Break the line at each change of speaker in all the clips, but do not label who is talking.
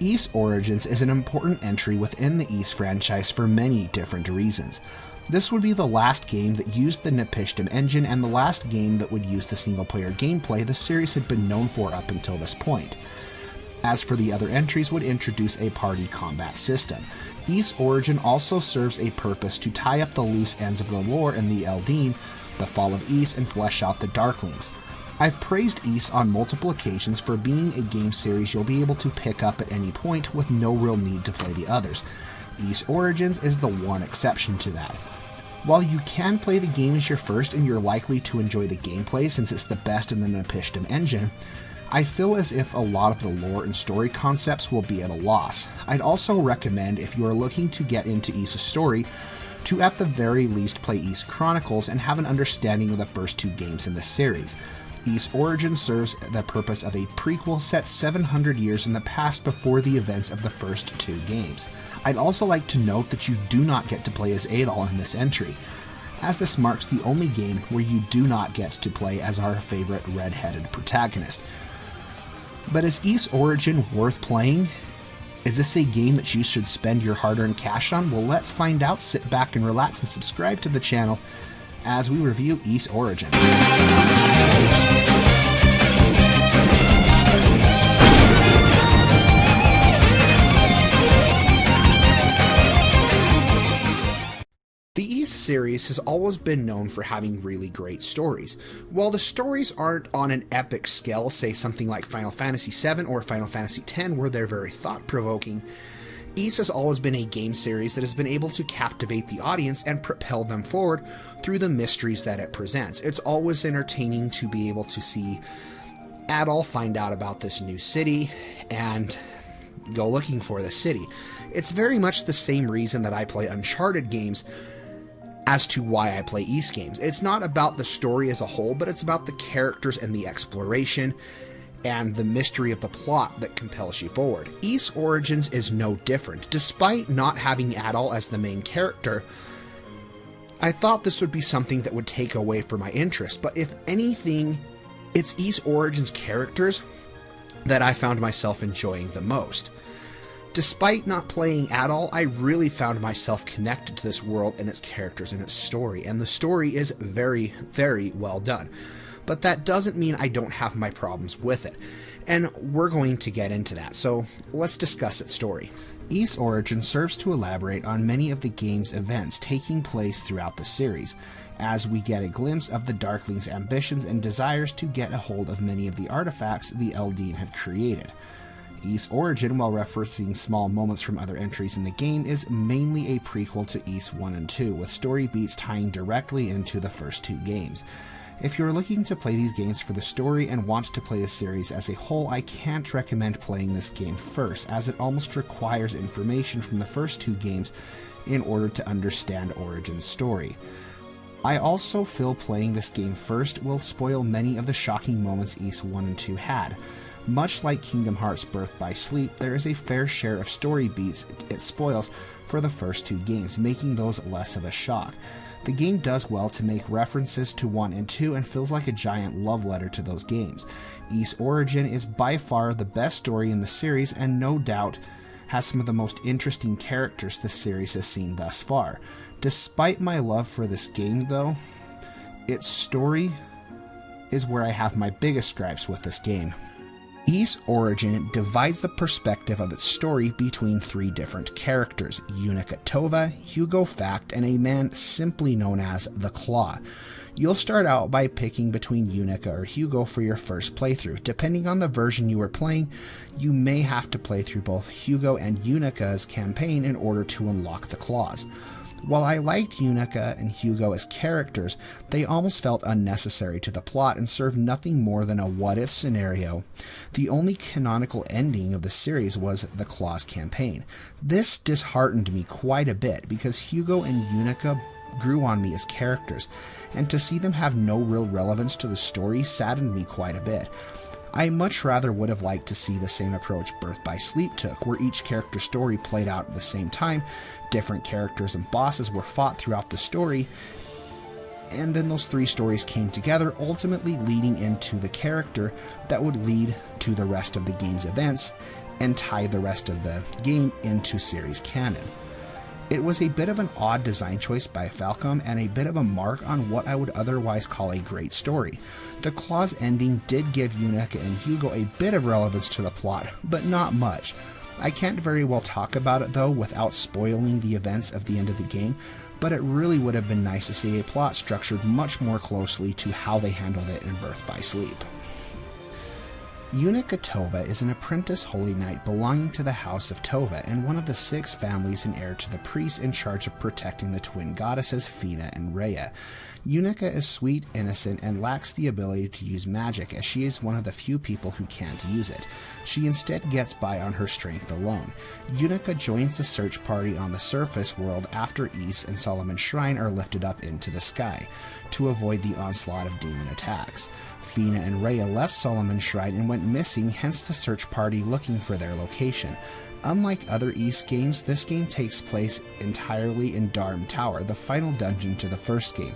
Ys Origins is an important entry within the Ys franchise for many different reasons. This would be the last game that used the Napisthim engine and the last game that would use the single-player gameplay the series had been known for up until this point. As for the other entries, would introduce a party combat system. Ys Origin also serves a purpose to tie up the loose ends of the lore in the Eldeen, the fall of Ys, and flesh out the darklings. I've praised Ys on multiple occasions for being a game series you'll be able to pick up at any point with no real need to play the others. Ys Origins is the one exception to that. While you can play the game as your first and you're likely to enjoy the gameplay since it's the best in the Napisthim engine, I feel as if a lot of the lore and story concepts will be at a loss. I'd also recommend, if you are looking to get into Ys' story, to at the very least play Ys Chronicles and have an understanding of the first two games in the series. Ys Origin serves the purpose of a prequel set 700 years in the past before the events of the first two games. I'd also like to note that you do not get to play as Adol in this entry, as this marks the only game where you do not get to play as our favorite red-headed protagonist. But is Ys Origin worth playing? Is this a game that you should spend your hard-earned cash on? Well, let's find out. Sit back and relax and subscribe to the channel as we review Ys Origin. The Ys series has always been known for having really great stories. While the stories aren't on an epic scale, say something like Final Fantasy VII or Final Fantasy X, where they're very thought-provoking, Ys has always been a game series that has been able to captivate the audience and propel them forward through the mysteries that it presents. It's always entertaining to be able to see Adol find out about this new city and go looking for the city. It's very much the same reason that I play Uncharted games as to why I play Ys games. It's not about the story as a whole, but it's about the characters and the exploration and the mystery of the plot that compels you forward. Ys Origins is no different. Despite not having Adol as the main character, I thought this would be something that would take away from my interest, but if anything, it's Ys Origins characters that I found myself enjoying the most. Despite not playing Adol, I really found myself connected to this world and its characters and its story, and the story is very, very well done. But that doesn't mean I don't have my problems with it, and we're going to get into that, so let's discuss its story. Ys Origin serves to elaborate on many of the game's events taking place throughout the series, as we get a glimpse of the Darklings' ambitions and desires to get a hold of many of the artifacts the Eldeen have created. Ys Origin, while referencing small moments from other entries in the game, is mainly a prequel to Ys 1 and 2, with story beats tying directly into the first two games. If you're looking to play these games for the story and want to play the series as a whole, I can't recommend playing this game first, as it almost requires information from the first two games in order to understand Origin's story. I also feel playing this game first will spoil many of the shocking moments Ys 1 and 2 had. Much like Kingdom Hearts Birth by Sleep, there is a fair share of story beats it spoils for the first two games, making those less of a shock. The game does well to make references to 1 and 2 and feels like a giant love letter to those games. Ys Origin is by far the best story in the series and no doubt has some of the most interesting characters the series has seen thus far. Despite my love for this game though, its story is where I have my biggest gripes with this game. Ys Origin divides the perspective of its story between three different characters, Yunica Tova, Hugo Fact, and a man simply known as the Claw. You'll start out by picking between Yunica or Hugo for your first playthrough. Depending on the version you are playing, you may have to play through both Hugo and Unica's campaign in order to unlock the Claws. While I liked Yunica and Hugo as characters, they almost felt unnecessary to the plot and served nothing more than a what-if scenario. The only canonical ending of the series was the Claws campaign. This disheartened me quite a bit because Hugo and Yunica grew on me as characters, and to see them have no real relevance to the story saddened me quite a bit. I much rather would have liked to see the same approach Birth by Sleep took, where each character's story played out at the same time, different characters and bosses were fought throughout the story, and then those three stories came together, ultimately leading into the character that would lead to the rest of the game's events, and tie the rest of the game into series canon. It was a bit of an odd design choice by Falcom and a bit of a mark on what I would otherwise call a great story. The claw's ending did give Yunica and Hugo a bit of relevance to the plot, but not much. I can't very well talk about it though without spoiling the events of the end of the game, but it really would have been nice to see a plot structured much more closely to how they handled it in Birth by Sleep. Yunica Tova is an apprentice holy knight belonging to the House of Tova and one of the 6 families and heir to the priests in charge of protecting the twin goddesses Fina and Rhea. Yunica is sweet, innocent, and lacks the ability to use magic, as she is one of the few people who can't use it. She instead gets by on her strength alone. Yunica joins the search party on the surface world after Ys and Solomon's Shrine are lifted up into the sky, to avoid the onslaught of demon attacks. Fina and Rhea left Solomon's Shrine and went missing, hence the search party looking for their location. Unlike other Ys games, this game takes place entirely in Dharm Tower, the final dungeon to the first game,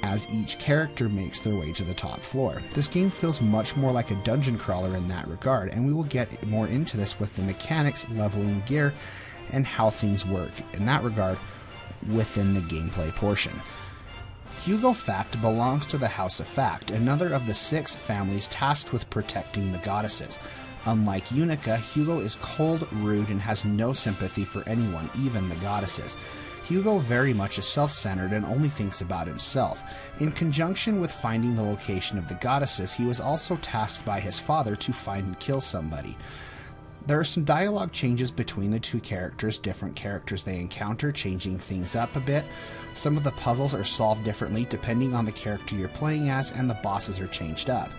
as each character makes their way to the top floor. This game feels much more like a dungeon crawler in that regard, and we will get more into this with the mechanics, leveling gear, and how things work in that regard within the gameplay portion. Hugo Fact belongs to the House of Fact, another of the 6 families tasked with protecting the goddesses. Unlike Yunica, Hugo is cold, rude, and has no sympathy for anyone, even the goddesses. Hugo very much is self-centered and only thinks about himself. In conjunction with finding the location of the goddesses, he was also tasked by his father to find and kill somebody. There are some dialogue changes between the 2 characters, different characters they encounter, changing things up a bit. Some of the puzzles are solved differently depending on the character you're playing as, and the bosses are changed up.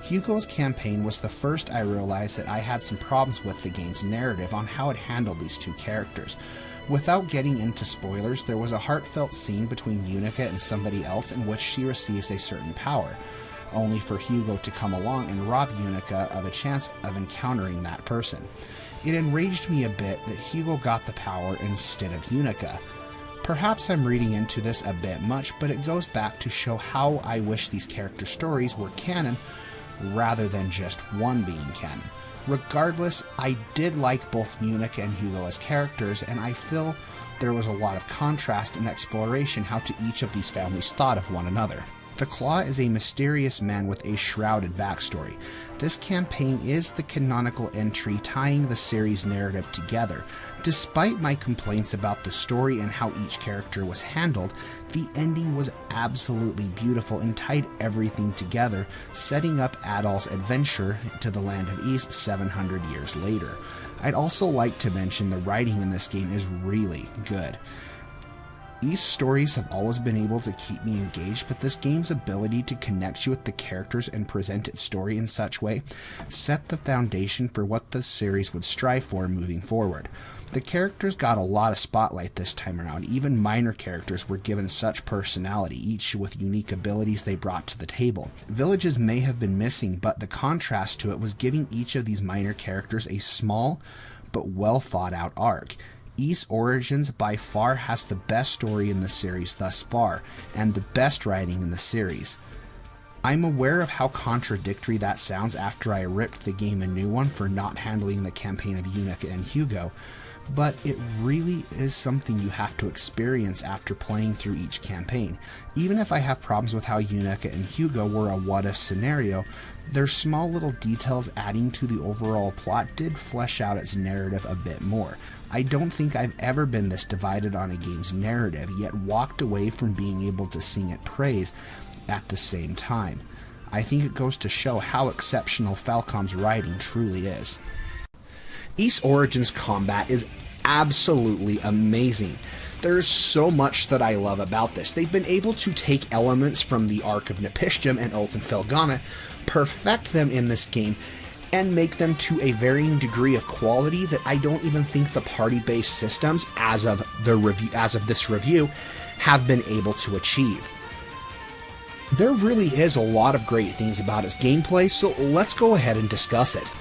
Hugo's campaign was the first I realized that I had some problems with the game's narrative on how it handled these 2 characters. Without getting into spoilers, there was a heartfelt scene between Yunica and somebody else in which she receives a certain power, only for Hugo to come along and rob Yunica of a chance of encountering that person. It enraged me a bit that Hugo got the power instead of Yunica. Perhaps I'm reading into this a bit much, but it goes back to show how I wish these character stories were canon rather than just one being canon. Regardless, I did like both Yunica and Hugo as characters, and I feel there was a lot of contrast and exploration how to each of these families thought of one another. The Claw is a mysterious man with a shrouded backstory. This campaign is the canonical entry tying the series' narrative together. Despite my complaints about the story and how each character was handled, the ending was absolutely beautiful and tied everything together, setting up Adol's adventure to the land of Ys 700 years later. I'd also like to mention the writing in this game is really good. Ys stories have always been able to keep me engaged, but this game's ability to connect you with the characters and present its story in such way set the foundation for what the series would strive for moving forward. The characters got a lot of spotlight this time around. Even minor characters were given such personality, each with unique abilities they brought to the table. Villages may have been missing, but the contrast to it was giving each of these minor characters a small but well thought out arc. Ys Origins by far has the best story in the series thus far, and the best writing in the series. I'm aware of how contradictory that sounds after I ripped the game a new one for not handling the campaign of Yunica and Hugo, but it really is something you have to experience after playing through each campaign. Even if I have problems with how Yunica and Hugo were a what-if scenario, their small little details adding to the overall plot did flesh out its narrative a bit more. I don't think I've ever been this divided on a game's narrative, yet walked away from being able to sing it praise at the same time. I think it goes to show how exceptional Falcom's writing truly is. Ys Origins combat is absolutely amazing. There's so much that I love about this. They've been able to take elements from the Ark of Napisthim and Oath and Felghana, perfect them in this game, and make them to a varying degree of quality that I don't even think the party-based systems, as of this review, have been able to achieve. There really is a lot of great things about its gameplay, so let's go ahead and discuss it.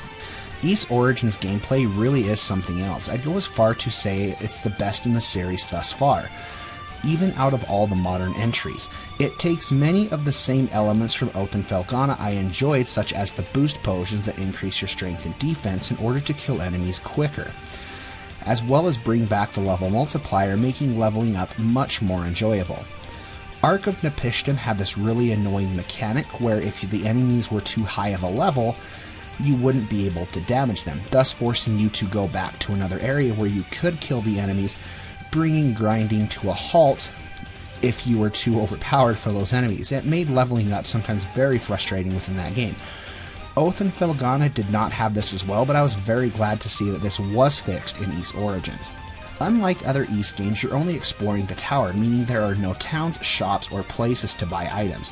Ys Origins gameplay really is something else. I'd go as far to say it's the best in the series thus far. even out of all the modern entries. It takes many of the same elements from Oath and Felghana I enjoyed, such as the boost potions that increase your strength and defense in order to kill enemies quicker, as well as bring back the level multiplier, making leveling up much more enjoyable. Ark of Napisthim had this really annoying mechanic where if the enemies were too high of a level, you wouldn't be able to damage them, thus forcing you to go back to another area where you could kill the enemies, bringing grinding to a halt if you were too overpowered for those enemies. It made leveling up sometimes very frustrating within that game. Oath and Felghana did not have this as well, but I was very glad to see that this was fixed in Ys Origins. Unlike other Ys games, you're only exploring the tower, meaning there are no towns, shops, or places to buy items.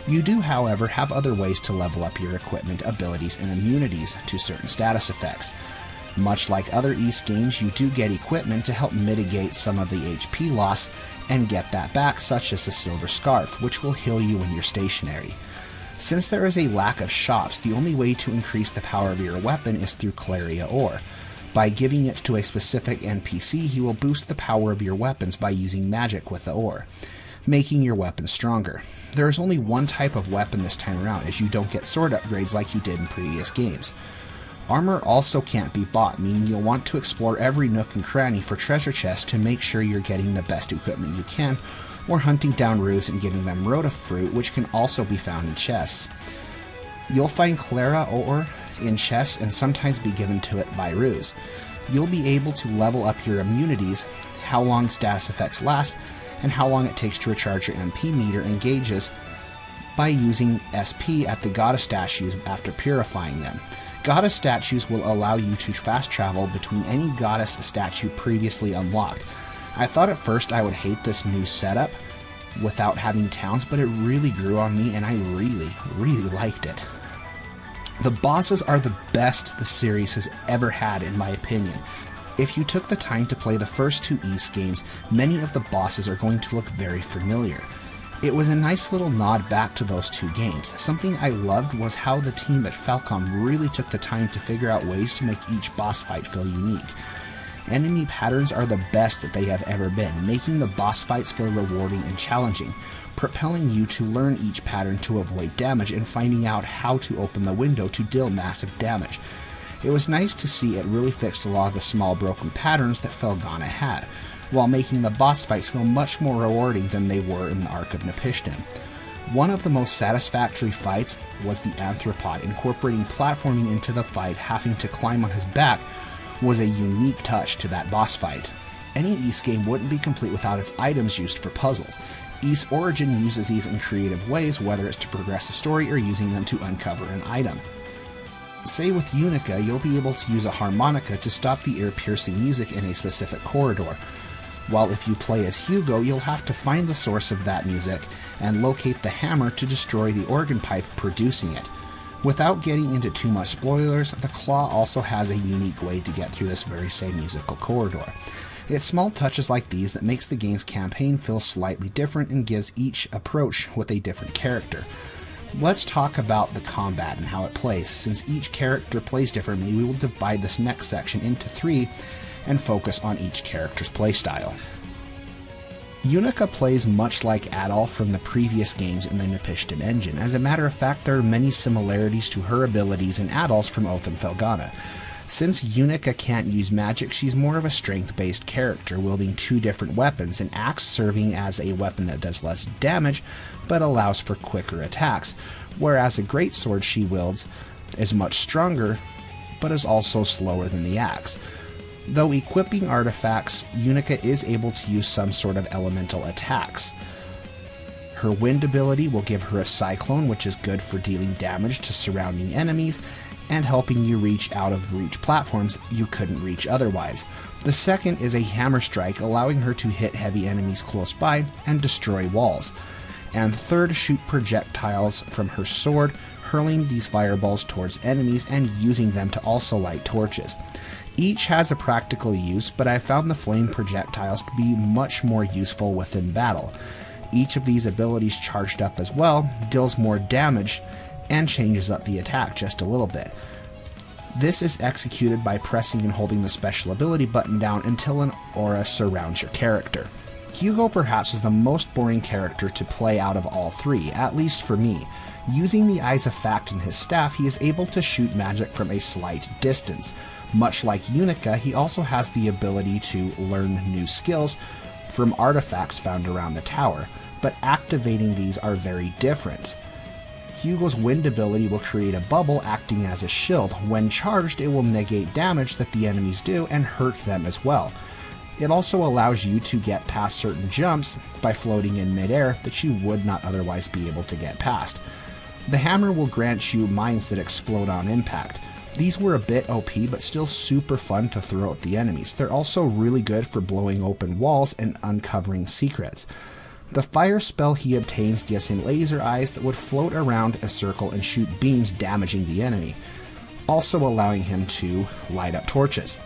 You do, however, have other ways to level up your equipment, abilities, and immunities to certain status effects. Much like other Ys games, you do get equipment to help mitigate some of the HP loss and get that back, such as a silver scarf, which will heal you when you're stationary. Since there is a lack of shops, the only way to increase the power of your weapon is through Claria ore. By giving it to a specific NPC, he will boost the power of your weapons by using magic with the ore, making your weapon stronger. There is only one type of weapon this time around, as you don't get sword upgrades like you did in previous games. Armor also can't be bought, meaning you'll want to explore every nook and cranny for treasure chests to make sure you're getting the best equipment you can, or hunting down roots and giving them rota fruit, which can also be found in chests. You'll find Clara ore in chests and sometimes be given to it by ruse. You'll be able to level up your immunities, how long status effects last, and how long it takes to recharge your MP meter and gauges by using SP at the goddess statues after purifying them. Goddess statues will allow you to fast travel between any goddess statue previously unlocked. I thought at first I would hate this new setup without having towns, but it really grew on me and I really liked it. The bosses are the best the series has ever had, in my opinion. If you took the time to play the first two Ys games, many of the bosses are going to look very familiar. It was a nice little nod back to those two games. Something I loved was how the team at Falcom really took the time to figure out ways to make each boss fight feel unique. Enemy patterns are the best that they have ever been, making the boss fights feel rewarding and challenging, propelling you to learn each pattern to avoid damage and finding out how to open the window to deal massive damage. It was nice to see it really fixed a lot of the small broken patterns that Felghana had, while making the boss fights feel much more rewarding than they were in the Ark of Napisthim. One of the most satisfactory fights was the Anthropod. Incorporating platforming into the fight, having to climb on his back, was a unique touch to that boss fight. Any Ys game wouldn't be complete without its items used for puzzles. Ys Origin uses these in creative ways, whether it's to progress the story or using them to uncover an item. Say with Yunica, you'll be able to use a harmonica to stop the ear-piercing music in a specific corridor, while if you play as Hugo, you'll have to find the source of that music and locate the hammer to destroy the organ pipe producing it. Without getting into too much spoilers, the Claw also has a unique way to get through this very same musical corridor. It's small touches like these that makes the game's campaign feel slightly different and gives each approach with a different character. Let's talk about the combat and how it plays. Since each character plays differently, we will divide this next section into 3 and focus on each character's playstyle. Yunica plays much like Adol from the previous games in the Napisthim engine. As a matter of fact, there are many similarities to her abilities and Adol's from Oath and Felghana. Since Yunica can't use magic, she's more of a strength-based character, wielding 2 different weapons, an axe serving as a weapon that does less damage, but allows for quicker attacks, whereas a greatsword she wields is much stronger, but is also slower than the axe. Though equipping artifacts, Yunica is able to use some sort of elemental attacks. Her wind ability will give her a cyclone, which is good for dealing damage to surrounding enemies, and helping you reach out of reach platforms you couldn't reach otherwise. The second is a hammer strike, allowing her to hit heavy enemies close by and destroy walls. And third, shoot projectiles from her sword, hurling these fireballs towards enemies and using them to also light torches. Each has a practical use, but I found the flame projectiles to be much more useful within battle. Each of these abilities charged up as well deals more damage and changes up the attack just a little bit. This is executed by pressing and holding the special ability button down until an aura surrounds your character. Hugo perhaps is the most boring character to play out of all three, at least for me. Using the Eyes of Fact in his staff, he is able to shoot magic from a slight distance. Much like Yunica, he also has the ability to learn new skills from artifacts found around the tower, but activating these are very different. Hugo's wind ability will create a bubble acting as a shield. When charged, it will negate damage that the enemies do and hurt them as well. It also allows you to get past certain jumps by floating in midair that you would not otherwise be able to get past. The hammer will grant you mines that explode on impact. These were a bit OP, but still super fun to throw at the enemies. They're also really good for blowing open walls and uncovering secrets. The fire spell he obtains gives him laser eyes that would float around a circle and shoot beams damaging the enemy, also allowing him to light up torches.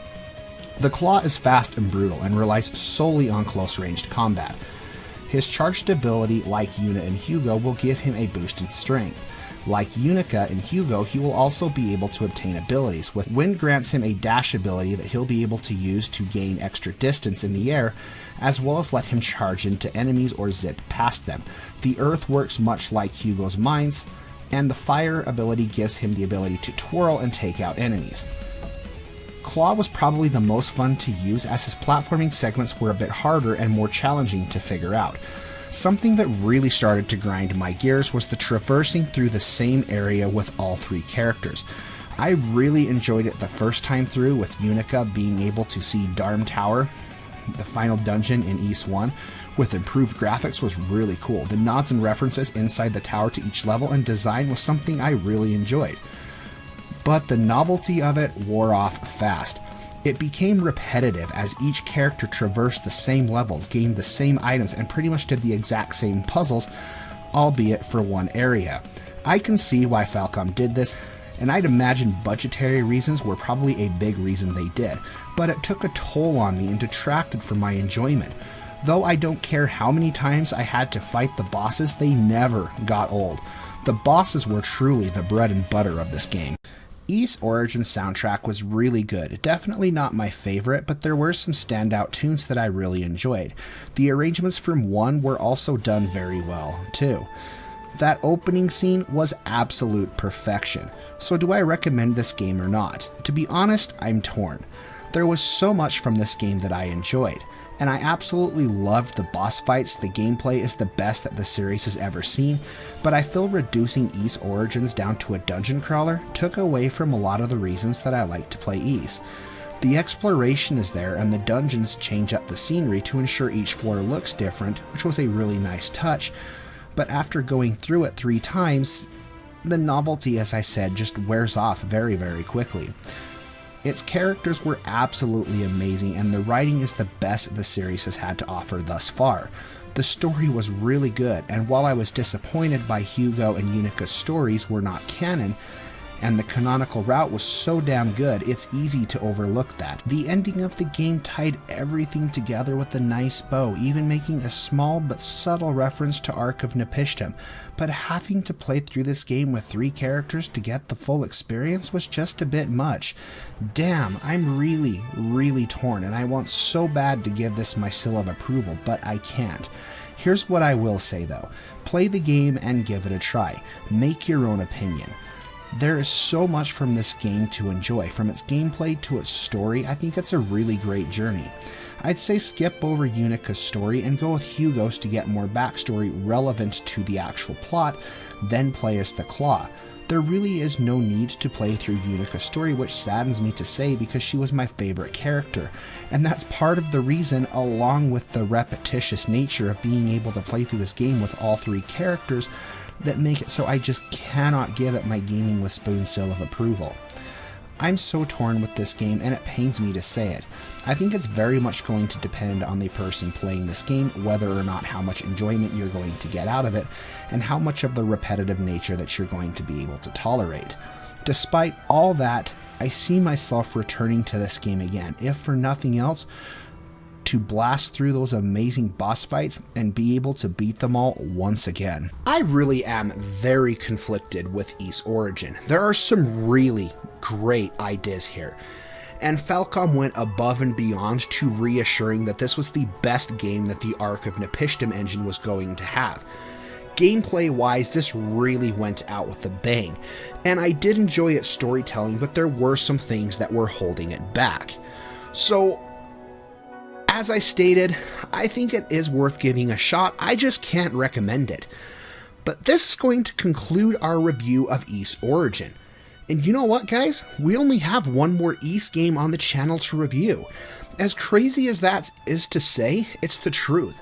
The claw is fast and brutal and relies solely on close-ranged combat. His charged ability, like Yuna and Hugo, will give him a boost in strength. Like Yunica and Hugo, he will also be able to obtain abilities. With Wind grants him a dash ability that he'll be able to use to gain extra distance in the air, as well as let him charge into enemies or zip past them. The Earth works much like Hugo's mines, and the Fire ability gives him the ability to twirl and take out enemies. Claw was probably the most fun to use, as his platforming segments were a bit harder and more challenging to figure out. Something that really started to grind my gears was the traversing through the same area with all three characters. I really enjoyed it the first time through, with Yunica being able to see Darm Tower, the final dungeon in East 1, with improved graphics was really cool. The nods and references inside the tower to each level and design was something I really enjoyed. But the novelty of it wore off fast. It became repetitive as each character traversed the same levels, gained the same items, and pretty much did the exact same puzzles, albeit for one area. I can see why Falcom did this, and I'd imagine budgetary reasons were probably a big reason they did, but it took a toll on me and detracted from my enjoyment. Though I don't care how many times I had to fight the bosses, they never got old. The bosses were truly the bread and butter of this game. Ys Origin's soundtrack was really good. Definitely not my favorite, but there were some standout tunes that I really enjoyed. The arrangements from 1 were also done very well, too. That opening scene was absolute perfection. So do I recommend this game or not? To be honest, I'm torn. There was so much from this game that I enjoyed, and I absolutely loved the boss fights. The gameplay is the best that the series has ever seen, but I feel reducing Ys Origins down to a dungeon crawler took away from a lot of the reasons that I like to play Ys. The exploration is there, and the dungeons change up the scenery to ensure each floor looks different, which was a really nice touch, but after going through it 3 times, the novelty, as I said, just wears off very, very quickly. Its characters were absolutely amazing, and the writing is the best the series has had to offer thus far. The story was really good, and while I was disappointed by Hugo and Unica's stories were not canon, and the canonical route was so damn good, it's easy to overlook that. The ending of the game tied everything together with a nice bow, even making a small but subtle reference to Ark of Napisthim, but having to play through this game with 3 characters to get the full experience was just a bit much. Damn, I'm really, really torn, and I want so bad to give this my seal of approval, but I can't. Here's what I will say though. Play the game and give it a try. Make your own opinion. There is so much from this game to enjoy. From its gameplay to its story, I think it's a really great journey. I'd say skip over Unica's story and go with Hugo's to get more backstory relevant to the actual plot, then play as the Claw. There really is no need to play through Unica's story, which saddens me to say because she was my favorite character, and that's part of the reason, along with the repetitious nature of being able to play through this game with all 3 characters, that make it so I just cannot give it my Gaming with Spoon seal of approval. I'm so torn with this game, and it pains me to say it. I think it's very much going to depend on the person playing this game, whether or not how much enjoyment you're going to get out of it, and how much of the repetitive nature that you're going to be able to tolerate. Despite all that, I see myself returning to this game again, if for nothing else, to blast through those amazing boss fights and be able to beat them all once again. I really am very conflicted with Ys Origin. There are some really great ideas here, and Falcom went above and beyond to reassuring that this was the best game that the Ark of Napisthim engine was going to have. Gameplay-wise, this really went out with a bang, and I did enjoy its storytelling, but there were some things that were holding it back. So, as I stated, I think it is worth giving a shot, I just can't recommend it. But this is going to conclude our review of Ys Origin. And you know what, guys? We only have one more Ys game on the channel to review. As crazy as that is to say, it's the truth.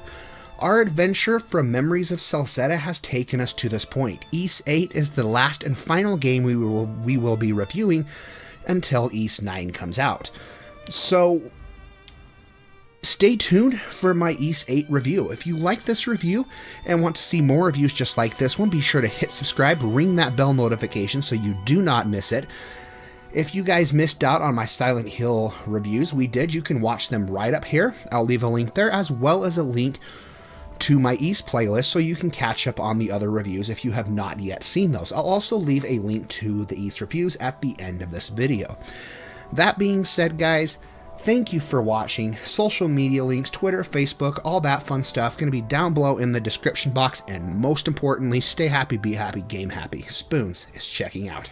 Our adventure from Memories of Celceta has taken us to this point. Ys 8 is the last and final game we will be reviewing until Ys 9 comes out. So, stay tuned for my Ys 8 review. If you like this review and want to see more reviews just like this one, be sure to hit subscribe, ring that bell notification so you do not miss it. If you guys missed out on my Silent Hill reviews, you can watch them right up here. I'll leave a link there, as well as a link to my Ys playlist so you can catch up on the other reviews if you have not yet seen those. I'll also leave a link to the Ys reviews at the end of this video. That being said, guys, thank you for watching. Social media links, Twitter, Facebook, all that fun stuff, going to be down below in the description box, and most importantly, stay happy, be happy, game happy. Spoons is checking out.